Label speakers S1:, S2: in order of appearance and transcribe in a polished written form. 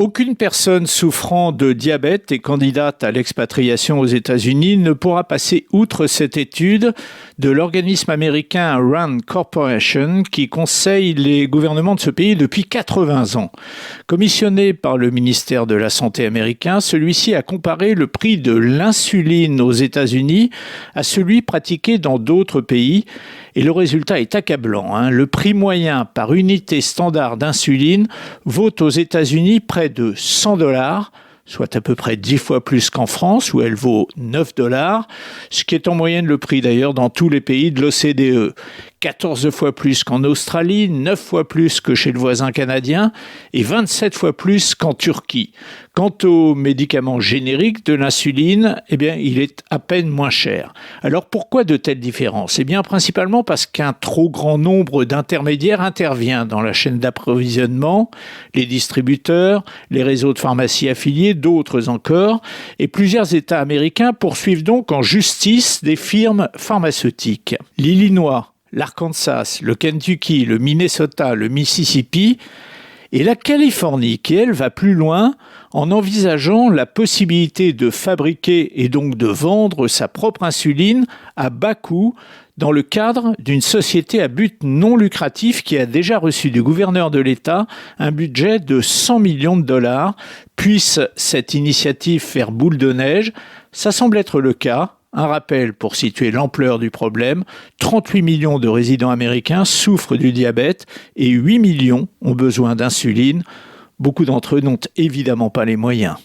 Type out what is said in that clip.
S1: Aucune personne souffrant de diabète et candidate à l'expatriation aux États-Unis ne pourra passer outre cette étude de l'organisme américain RAND Corporation qui conseille les gouvernements de ce pays depuis 80 ans. Commissionné par le ministère de la Santé américain, celui-ci a comparé le prix de l'insuline aux États-Unis à celui pratiqué dans d'autres pays et le résultat est accablant. Le prix moyen par unité standard d'insuline vaut aux États-Unis près de $100, soit à peu près 10 fois plus qu'en France, où elle vaut $9, ce qui est en moyenne le prix d'ailleurs dans tous les pays de l'OCDE. 14 fois plus qu'en Australie, 9 fois plus que chez le voisin canadien et 27 fois plus qu'en Turquie. Quant aux médicaments génériques de l'insuline, il est à peine moins cher. Alors pourquoi de telles différences ? Principalement parce qu'un trop grand nombre d'intermédiaires intervient dans la chaîne d'approvisionnement, les distributeurs, les réseaux de pharmacies affiliés, d'autres encore, et plusieurs États américains poursuivent donc en justice des firmes pharmaceutiques. L'Illinois, l'Arkansas, le Kentucky, le Minnesota, le Mississippi et la Californie qui, elle, va plus loin en envisageant la possibilité de fabriquer et donc de vendre sa propre insuline à bas coût dans le cadre d'une société à but non lucratif qui a déjà reçu du gouverneur de l'État un budget de $100 millions. Puisse cette initiative faire boule de neige ? Ça semble être le cas. Un rappel pour situer l'ampleur du problème, 38 millions de résidents américains souffrent du diabète et 8 millions ont besoin d'insuline. Beaucoup d'entre eux n'ont évidemment pas les moyens.